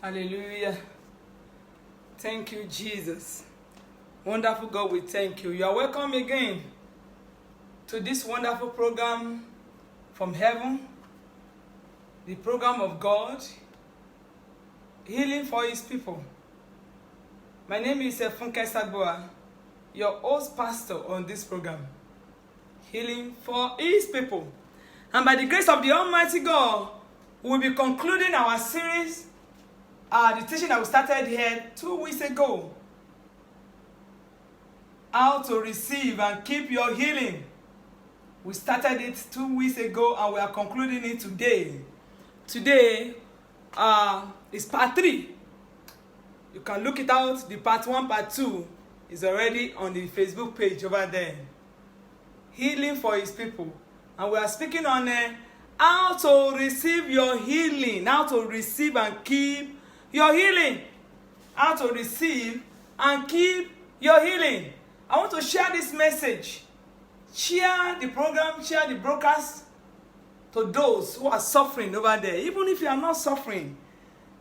Hallelujah. Thank you, Jesus. Wonderful God, we thank you. You are welcome again to this wonderful program from heaven, the program of God, healing for His people. My name is Funke Sagboa, your host pastor on this program, healing for His people. And by the grace of the Almighty God, we'll be concluding our series, the teaching that we started here 2 weeks ago. How to receive and keep your healing. We started it 2 weeks ago and we are concluding it today. Today is part 3. You can look it out. The part 1, part 2 is already on the Facebook page over there. Healing for His people. And we are speaking on how to receive your healing. How to receive and keep your healing. How to receive and keep your healing. I want to share this message. Share the program, share the broadcast to those who are suffering over there. Even if you are not suffering,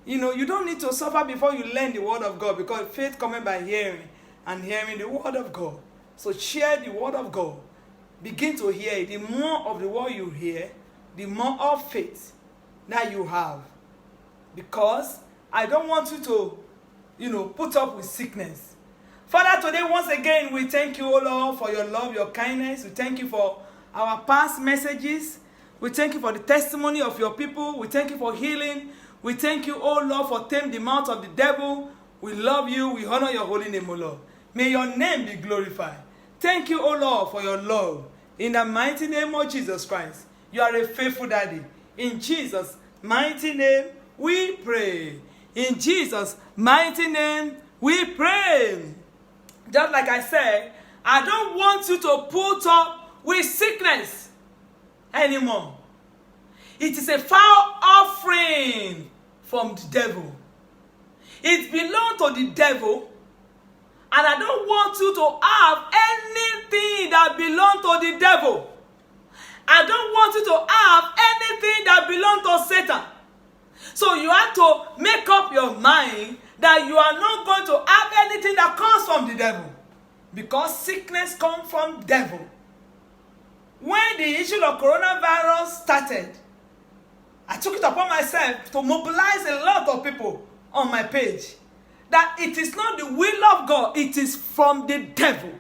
you don't need to suffer before you learn the word of God, because faith comes by hearing and hearing the word of God. So share the word of God. Begin to hear it. The more of the word you hear, the more of faith that you have. Because I don't want you to, put up with sickness. Father, today once again we thank you, O Lord, for your love, your kindness. We thank you for our past messages. We thank you for the testimony of your people. We thank you for healing. We thank you, O Lord, for taming the mouth of the devil. We love you. We honor your holy name, O Lord. May your name be glorified. Thank you, O Lord, for your love. In the mighty name of Jesus Christ, you are a faithful daddy. In Jesus' mighty name, we pray. In Jesus' mighty name, we pray. Just like I said, I don't want you to put up with sickness anymore. It is a foul offering from the devil. It belongs to the devil. And I don't want you to have anything that belongs to the devil. I don't want you to have anything that belongs to Satan. So you have to make up your mind that you are not going to have anything that comes from the devil. Because sickness comes from the devil. When the issue of coronavirus started, I took it upon myself to mobilize a lot of people on my page. That it is not the will of God, it is from the devil.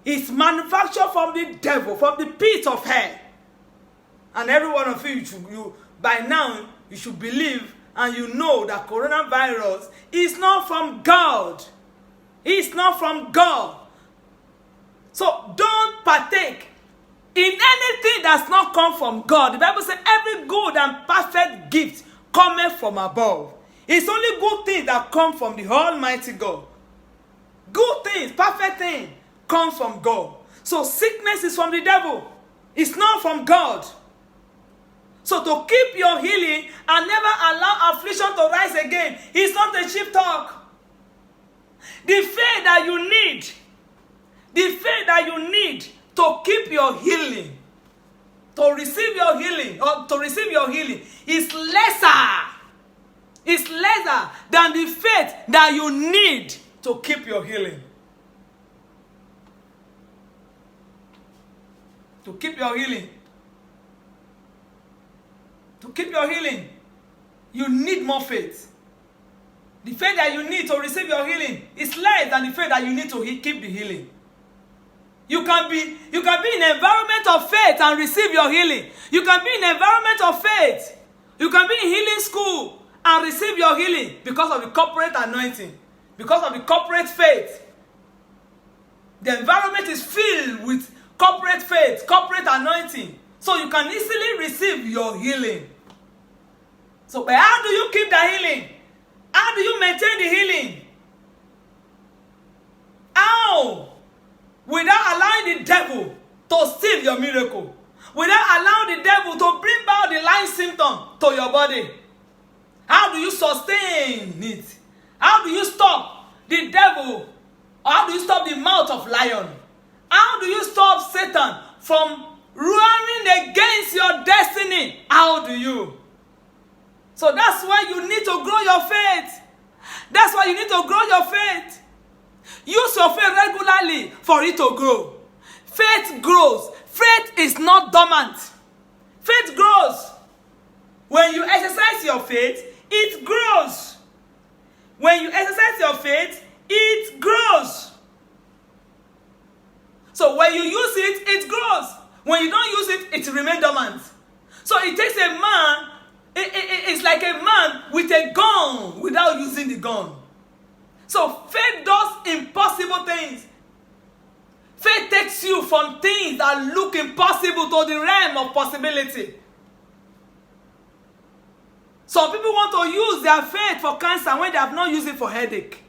It's manufactured from the devil, from the pit of hell. And every one of you, by now, you should believe and you know that coronavirus is not from God. It's not from God. So don't partake in anything that's not come from God. The Bible says every good and perfect gift cometh from above. It's only good things that come from the Almighty God. Good things, perfect things, comes from God. So sickness is from the devil. It's not from God. So to keep your healing and never allow affliction to rise again is not a cheap talk. The faith that you need, to keep your healing, to receive your healing, is lesser. It's lesser than the faith that you need to keep your healing. To keep your healing. To keep your healing, you need more faith. The faith that you need to receive your healing is less than the faith that you need to keep the healing. You can be in an environment of faith and receive your healing. You can be in an environment of faith. You can be in healing school and receive your healing because of the corporate anointing, because of the corporate faith. The environment is filled with corporate faith, corporate anointing. So you can easily receive your healing. So but how do you keep the healing? How do you maintain the healing? How? Without allowing the devil to steal your miracle. Without allowing the devil to bring back the lying symptom to your body. How do you sustain it? How do you stop the devil? How do you stop the mouth of lion? How do you stop Satan from roaring against your destiny? How do you? So that's why you need to grow your faith. you need to grow your faith. Use your faith regularly for it to grow. Faith grows. Faith is not dormant. Faith grows. When you exercise your faith, it grows. When you exercise your faith, it grows. So when you use it, it grows. When you don't use it, it remains dormant. So it takes a man, it's like a man with a gun without using the gun. So faith does impossible things. Faith takes you from things that look impossible to the realm of possibility. Some people want to use their faith for cancer when they have not used it for headache.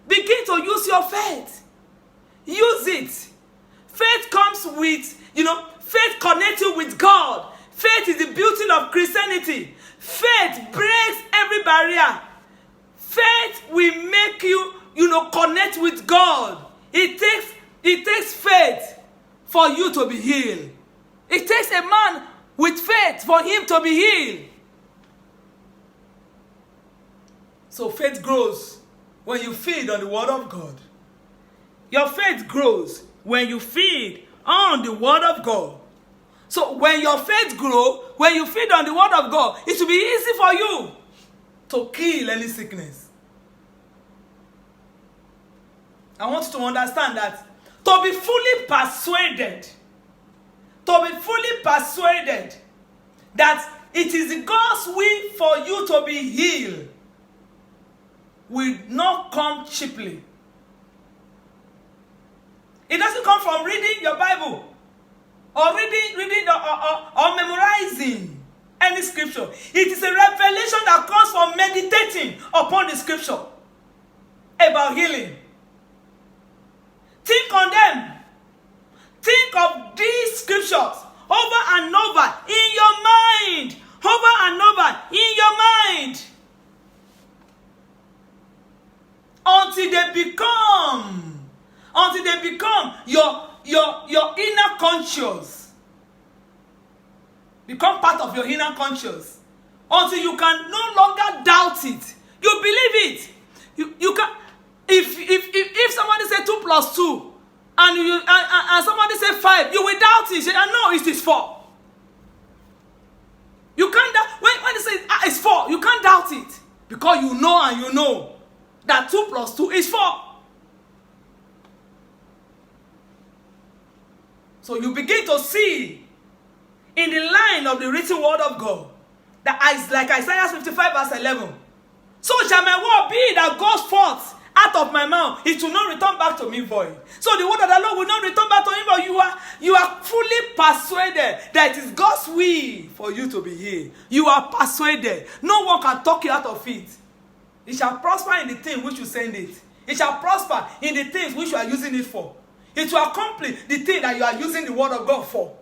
Begin to use your faith. Use it. Faith comes with, faith connects you with God. Faith is the beauty of Christianity. Faith breaks every barrier. Faith will make you, connect with God. It takes faith for you to be healed. It takes a man with faith for him to be healed. So faith grows when you feed on the word of God. Your faith grows when you feed on the word of God. So when your faith grows, when you feed on the word of God, it will be easy for you to kill any sickness. I want you to understand that to be fully persuaded that it is God's will for you to be healed will not come cheaply. It doesn't come from reading your Bible or reading or memorizing any scripture. It is a revelation that comes from meditating upon the scripture about healing. Think on them. Think of these scriptures over and over in your mind. Over and over in your mind. Until they become your inner conscious. Become part of your inner conscious. Until you can no longer doubt it. You believe it. You can. If somebody say 2 plus 2 and somebody say 5, you will doubt it. You say, no, it is 4. You can't doubt. When they say it's 4, you can't doubt it. Because you know that 2 plus 2 is 4. So you begin to see in the line of the written word of God that like Isaiah 55 verse 11. So shall my word be that goes forth out of my mouth. It will not return back to me void. So the word of the Lord will not return back to him, but you are fully persuaded that it is God's will for you to be healed. You are persuaded. No one can talk you out of it. It shall prosper in the thing which you send it. It shall prosper in the things which you are using it for. It will accomplish the thing that you are using the word of God for.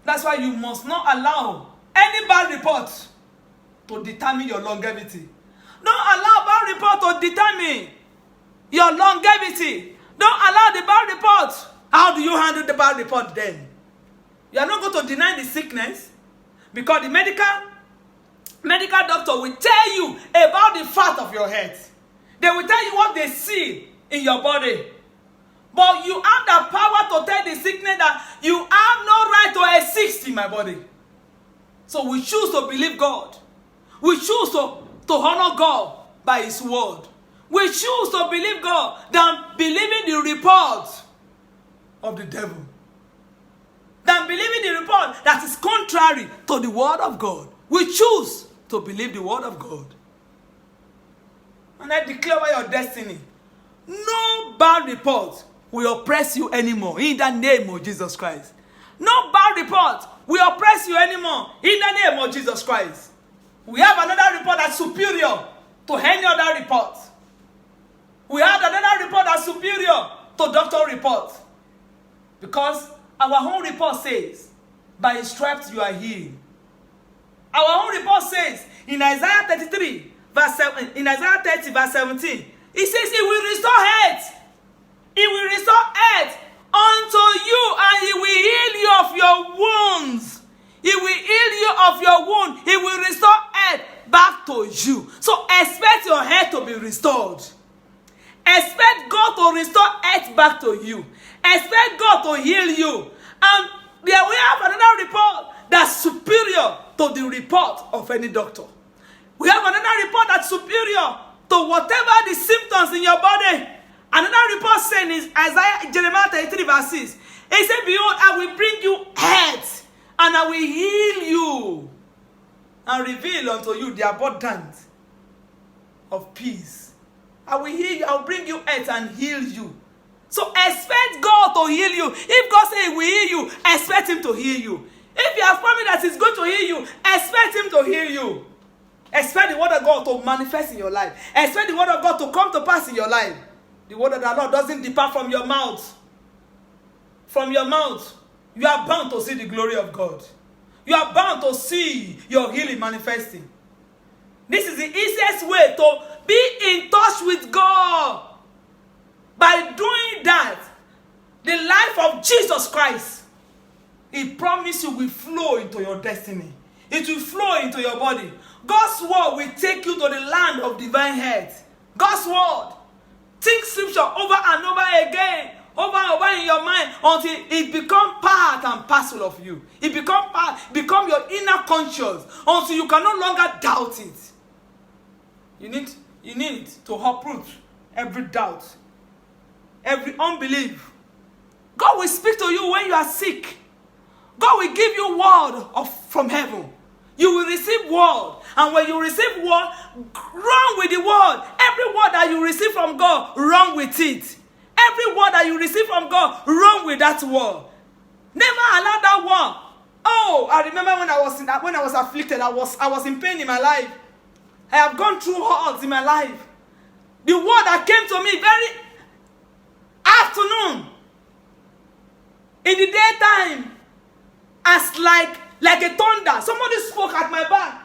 That's why you must not allow any bad report to determine your longevity. Don't allow bad report to determine your longevity. Don't allow the bad report. How do you handle the bad report then? You are not going to deny the sickness because the medical doctor will tell you about the fat of your head. They will tell you what they see in your body. But you have the power to tell the sickness that you have no right to exist in my body. So we choose to believe God. We choose to honor God by his word. We choose to believe God than believing the report of the devil. Than believing the report that is contrary to the word of God. We choose to believe the word of God. And I declare over your destiny, no bad report will oppress you anymore in the name of Jesus Christ. No bad report will oppress you anymore in the name of Jesus Christ. We have another report that's superior to any other report. We have another report that's superior to doctor report. Because our own report says, by his stripes you are healed. Our own report says, in Isaiah 33, verse 7, in Isaiah 30, verse 17, it says he will restore health. He will restore health unto you, and he will heal you of your wounds. He will heal you of your wound. He will restore health back to to you. So expect your health to be restored. Expect God to restore health back to you. Expect God to heal you. And there we have another report that's superior to the report of any doctor. We have another report that's superior to whatever the symptoms in your body. Another report saying is Isaiah, Jeremiah 33 verse 6. He said, behold, I will bring you health, and I will heal you, and reveal unto you the abundance of peace. I will heal you, I will bring you health and heal you. So expect God to heal you. If God says He will heal you, expect Him to heal you. If He has promised that He's going to heal you, expect Him to heal you. Expect the word of God to manifest in your life. Expect the word of God to come to pass in your life. The word of the Lord doesn't depart from your mouth. From your mouth, you are bound to see the glory of God. You are bound to see your healing manifesting. This is the easiest way to be in touch with God. By doing that, the life of Jesus Christ, He promised you, will flow into your destiny. It will flow into your body. God's word will take you to the land of divine health. God's word. Think scripture over and over again. Over and over in your mind until it becomes part and parcel of you. It become your inner conscience until you can no longer doubt it. You need to uproot every doubt, every unbelief. God will speak to you when you are sick. God will give you word from heaven. You will receive word. And when you receive word, run with the word. Every word that you receive from God, run with it. Every word that you receive from God, run with that word. Never allow that word. Oh, I remember when I was afflicted, I was in pain in my life. I have gone through hurts in my life. The word that came to me very afternoon, in the daytime, as like a thunder. Somebody spoke at my back.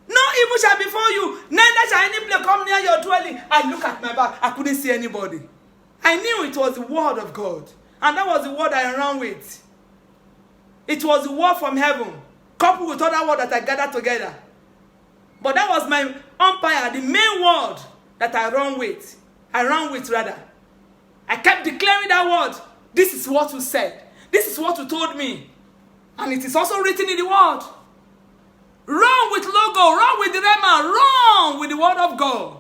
No evil shall befall you, neither shall any plague come near your dwelling. I look at my back, I couldn't see anybody. I knew it was the word of God. And that was the word I ran with. It was the word from heaven, coupled with other word that I gathered together. But that was my umpire, the main word that I ran with. I kept declaring that word. This is what you said. This is what you told me. And it is also written in the word. Run with logo, run with the rhema, run with the word of God.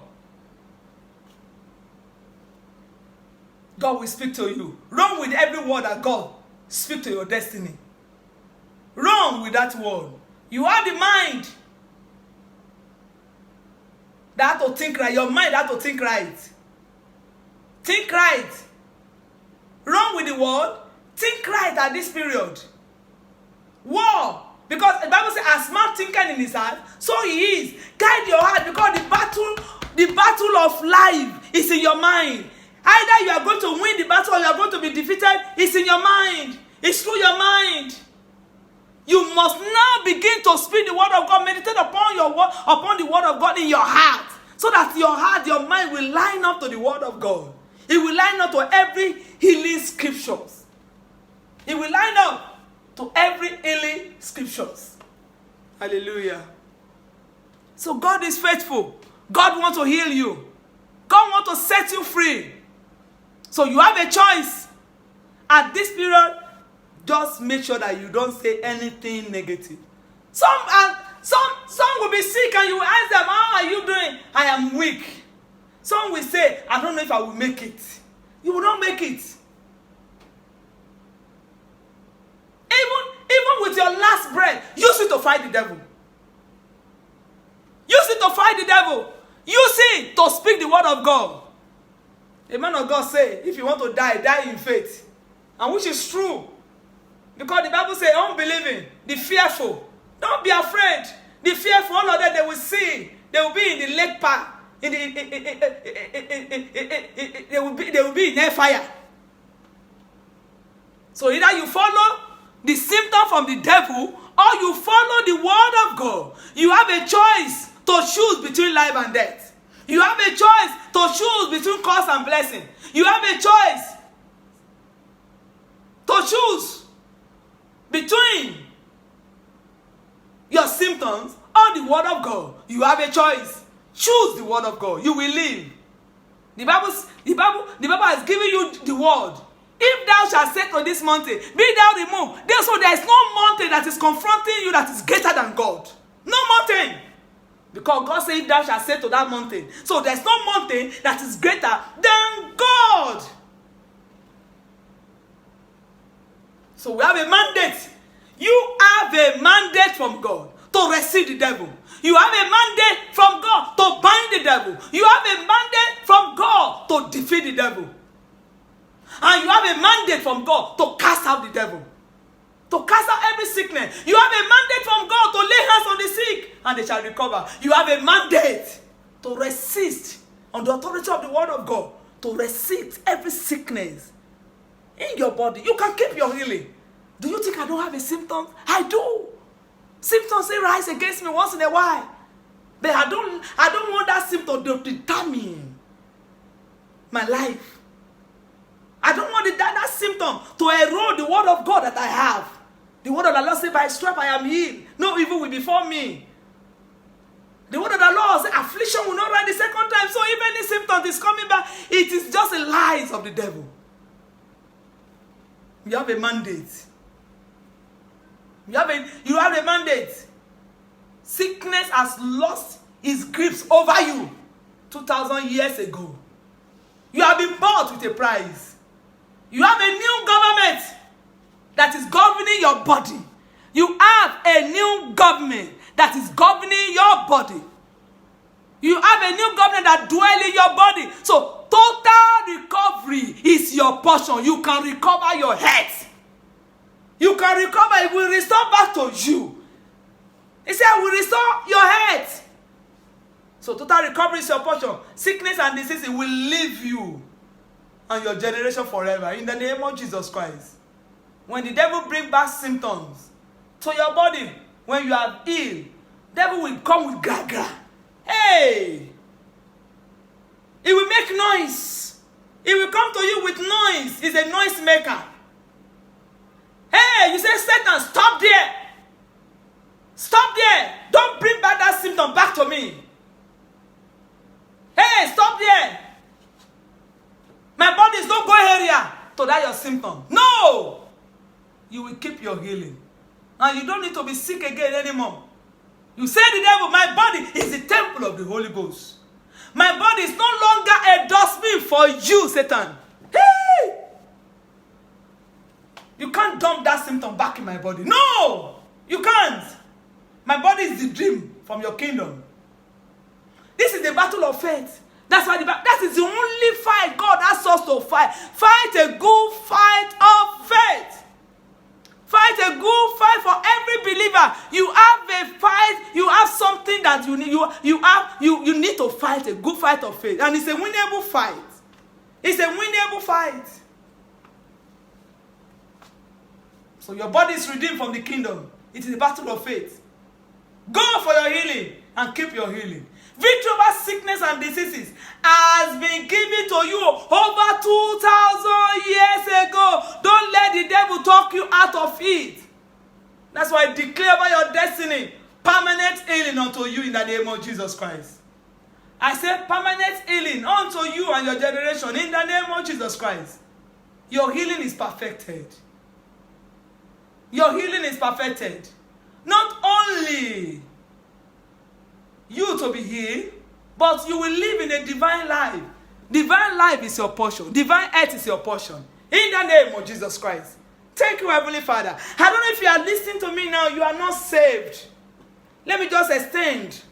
God will speak to you. Run with every word that God speaks to your destiny. Run with that word. You have the mind that to think right. Your mind that to think right. Think right. Run with the word. Think right at this period. War. Because the Bible says, as man thinketh in his heart, so he is. Guide your heart, because the battle of life is in your mind. Either you are going to win the battle or you are going to be defeated. It's in your mind. It's through your mind. You must now begin to speak the word of God. Meditate upon the word of God in your heart. So that your heart, your mind will line up to the word of God. It will line up to every healing scriptures. It will line up to every healing scriptures. Hallelujah. So God is faithful. God wants to heal you. God wants to set you free. So you have a choice. At this period, just make sure that you don't say anything negative. Some will be sick and you will ask them, how are you doing? I am weak. Some will say, I don't know if I will make it. You will not make it. Even with your last breath, use it to fight the devil. Use it to fight the devil. Use it to speak the word of God. The man of God say, if you want to die, die in faith. And which is true. Because the Bible says, unbelieving, the fearful. Don't be afraid. The fearful, all of them, they will see. They will be in the lake park. They will be in hellfire. So either you follow the symptom from the devil, or you follow the word of God. You have a choice to choose between life and death. You have a choice to choose between curse and blessing. You have a choice to choose between your symptoms, on the word of God, you have a choice. Choose the word of God. You will live. The Bible has given you the word. If thou shalt say to this mountain, be thou removed. So there is no mountain that is confronting you that is greater than God. No mountain. Because God said, if thou shalt say to that mountain. So there is no mountain that is greater than God. So we have a mandate. You have a mandate from God to resist the devil. You have a mandate from God to bind the devil. You have a mandate from God to defeat the devil. And you have a mandate from God to cast out the devil. To cast out every sickness. You have a mandate from God to lay hands on the sick and they shall recover. You have a mandate to resist on the authority of the word of God. To resist every sickness in your body. You can keep your healing. Do you think I don't have a symptom? I do. Symptoms they rise against me once in a while. But I don't want that symptom to determine my life. I don't want that symptom to erode the word of God that I have. The word of the Lord says, by stripe I am healed. No evil will befall me. The word of the Lord says, affliction will not rise the second time. So if any symptom is coming back, it is just a lies of the devil. You have a mandate. You have a mandate. Sickness has lost its grips over you 2,000 years ago. You have been bought with a price. You have a new government that is governing your body. You have a new government that is governing your body. You have a new government that dwells in your body. So total recovery is your portion. You can recover your health. You can recover. It will restore back to you. He said, I will restore your health. So total recovery is your portion. Sickness and disease will leave you and your generation forever. In the name of Jesus Christ. When the devil brings back symptoms to your body, when you are ill, devil will come with gaga. Hey! It will make noise. It will come to you with noise. It's a noise maker. Hey, you say, Satan, stop there. Stop there. Don't bring back that symptom back to me. Hey, stop there. My body is not going area to that your symptom. No. You will keep your healing. And you don't need to be sick again anymore. You say to the devil, my body is the temple of the Holy Ghost. My body is no longer a dustbin for you, Satan. Hey! You can't dump that symptom back in my body. No! You can't. My body is the dream from your kingdom. This is the battle of faith. That's why that is the only fight God asks us to fight. Fight a good fight of faith. Fight a good fight for every believer. You have a fight. You have something that you need. You need to fight a good fight of faith, and it's a winnable fight. It's a winnable fight. So your body is redeemed from the kingdom. It is a battle of faith. Go for your healing and keep your healing. Victory over sickness and diseases has been given to you over 2,000 years ago. Don't let the devil talk you out of it. That's why I declare over your destiny permanent healing unto you in the name of Jesus Christ. I say permanent healing unto you and your generation in the name of Jesus Christ. Your healing is perfected. Your healing is perfected. Not only you to be healed, but you will live in a divine life. Divine life is your portion. Divine health is your portion. In the name of Jesus Christ. Thank you, Heavenly Father. I don't know if you are listening to me now, you are not saved. Let me just extend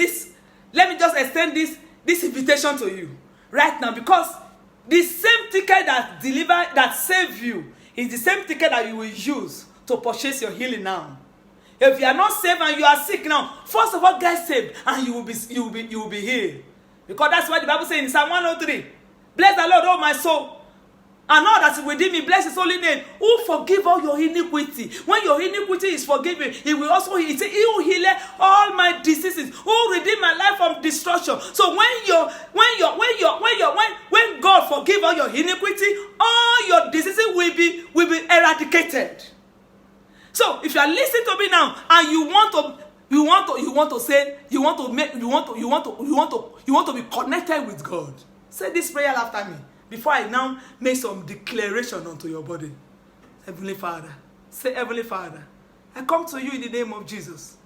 this invitation to you right now, because the same ticket that saved you is the same ticket that you will use to purchase your healing now. If you are not saved and you are sick now, first of all, get saved and you will be healed. Because that's what the Bible says in Psalm 103. Bless the Lord, oh my soul, and all that is within me, bless his holy name, who forgive all your iniquity. When your iniquity is forgiven, he will also heal. He said, he will heal all my diseases, who redeem my life from destruction. So when God forgive all your iniquity, all your diseases will be eradicated. So if you are listening to me now and you want want to be connected with God. Say this prayer after me before I now make some declaration unto your body. Heavenly Father, say, Heavenly Father, I come to you in the name of Jesus.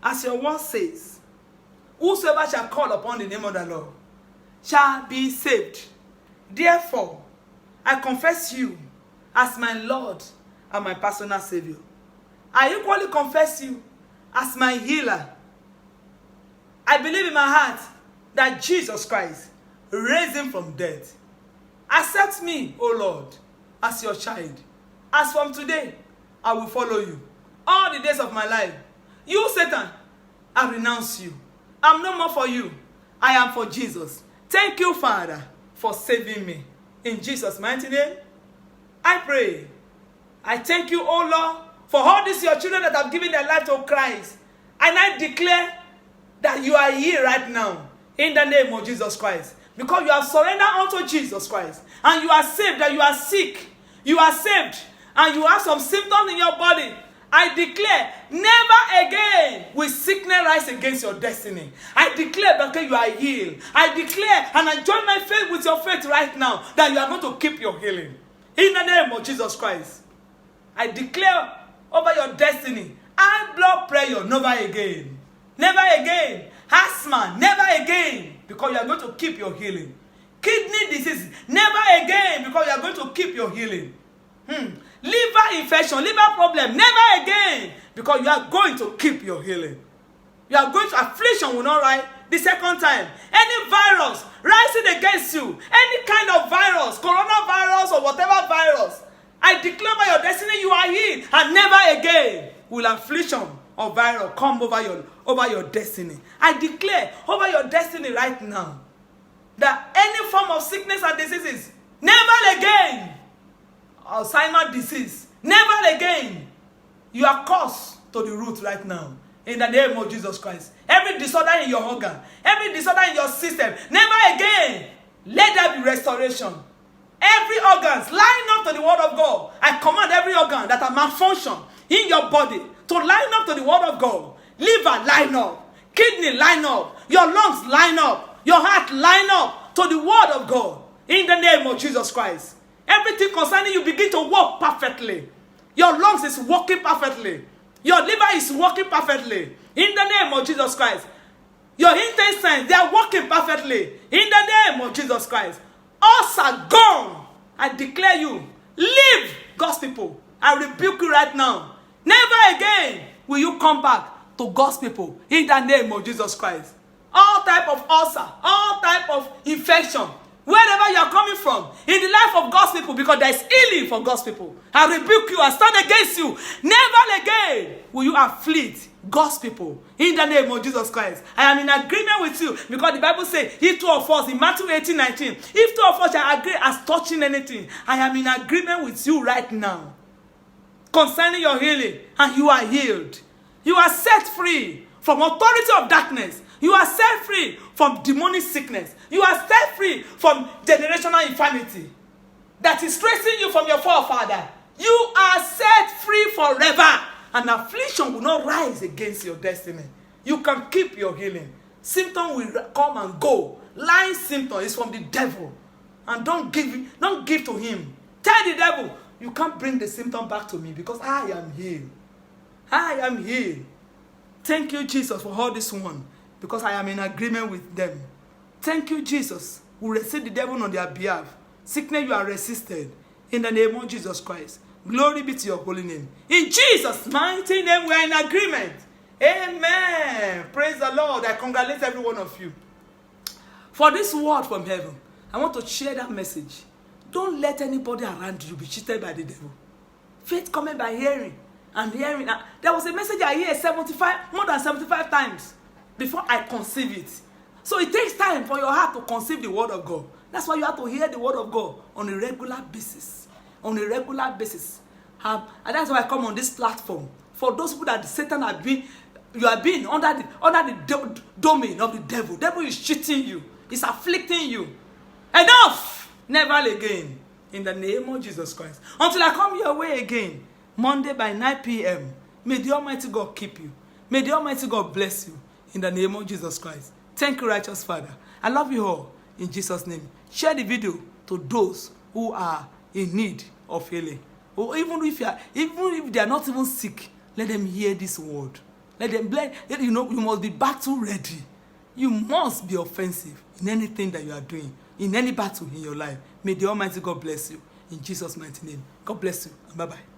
As your word says, whosoever shall call upon the name of the Lord shall be saved. Therefore, I confess you as my Lord and my personal Savior. I equally confess you as my healer. I believe in my heart that Jesus Christ raised him from death. Accept me, O Lord, as your child. As from today, I will follow you all the days of my life. You, Satan, I renounce you. I'm no more for you. I am for Jesus. Thank you, Father, for saving me. In Jesus' mighty name, I pray. I thank you, O Lord, for all these your children that have given their life to Christ. And I declare that you are here right now in the name of Jesus Christ. Because you have surrendered unto Jesus Christ. And you are saved, that you are sick. You are saved. And you have some symptoms in your body. I declare, never again will sickness rise against your destiny. I declare that you are healed. I declare, and I join my faith with your faith right now, that you are going to keep your healing. In the name of Jesus Christ. I declare over your destiny, high blood pressure, never again. Never again. Asthma, never again. Because you are going to keep your healing. Kidney disease, never again. Because you are going to keep your healing. Liver infection, liver problem, never again. Because you are going to keep your healing. You are going to, affliction will not rise the second time. Any virus rising against you, any kind of virus, coronavirus or whatever virus, I declare by your destiny you are healed, and never again will affliction or virus come over your destiny. I declare over your destiny right now that any form of sickness and diseases, never again. Alzheimer's disease, never again. You are cursed to the root right now. In the name of Jesus Christ. Every disorder in your organ, every disorder in your system, never again. Let there be restoration. Every organ, line up to the word of God. I command every organ that are malfunction in your body to line up to the word of God. Liver, line up. Kidney, line up. Your lungs, line up. Your heart, line up to the word of God. In the name of Jesus Christ. Everything concerning you begin to work perfectly. Your lungs is working perfectly. Your liver is working perfectly. In the name of Jesus Christ. Your intestines, they are working perfectly. In the name of Jesus Christ. Us are gone. I declare you, leave God's people. I rebuke you right now. Never again will you come back to God's people. In the name of Jesus Christ. All type of ulcer, all type of infection, wherever you are coming from, in the life of God's people, because there is healing for God's people. I rebuke you, I stand against you. Never again will you afflict God's people. In the name of Jesus Christ. I am in agreement with you, because the Bible says, if two of us, in Matthew 18:19, if two of us shall agree as touching anything, I am in agreement with you right now concerning your healing, and you are healed. You are set free from authority of darkness. You are set free from demonic sickness. You are set free from generational infirmity that is tracing you from your forefather. You are set free forever. And affliction will not rise against your destiny. You can keep your healing. Symptom will come and go. Lying symptom is from the devil. And don't give to him. Tell the devil, you can't bring the symptom back to me, because I am healed. I am healed. Thank you, Jesus, for all this one, because I am in agreement with them. Thank you, Jesus, who resist the devil on their behalf. Sickness, you are resisted. In the name of Jesus Christ. Glory be to your holy name. In Jesus' mighty name, we are in agreement. Amen. Praise the Lord. I congratulate every one of you for this word from heaven. I want to share that message. Don't let anybody around you be cheated by the devil. Faith coming by hearing. And hearing. There was a message I hear more than 75 times before I conceive it. So it takes time for your heart to conceive the word of God. That's why you have to hear the word of God on a regular basis. On a regular basis. And that's why I come on this platform. For those people that Satan have been, you have been under the domain of the devil. The devil is cheating you. He's afflicting you. Enough! Never again. In the name of Jesus Christ. Until I come your way again. Monday by 9 p.m. May the Almighty God keep you. May the Almighty God bless you. in the name of Jesus Christ. Thank you, righteous Father. I love you all in Jesus' name. Share the video to those who are in need of healing. Or even if they are not even sick, let them hear this word. Let them, you must be battle ready. You must be offensive in anything that you are doing, in any battle in your life. May the Almighty God bless you. In Jesus' mighty name. God bless you. And bye-bye.